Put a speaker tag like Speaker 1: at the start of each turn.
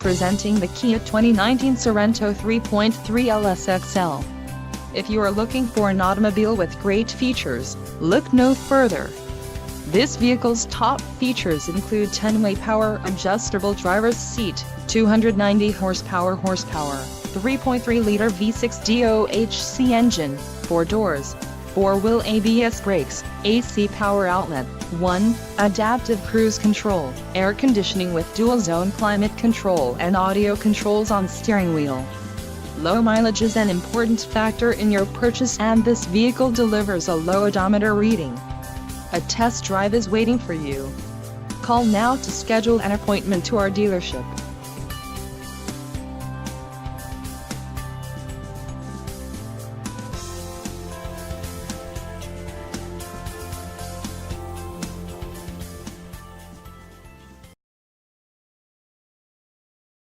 Speaker 1: Presenting the Kia 2019 Sorento 3.3L SXL. If you are looking for an automobile with great features, look no further. This vehicle's top features include 10-way power adjustable driver's seat, 290 horsepower, 3.3-liter V6 DOHC engine, 4 doors, 4-wheel ABS brakes, AC power outlet, 1, adaptive cruise control, air conditioning with dual-zone climate control and audio controls on steering wheel. Low mileage is an important factor in your purchase, and this vehicle delivers a low odometer reading. A test drive is waiting for you. Call now to schedule an appointment to our dealership.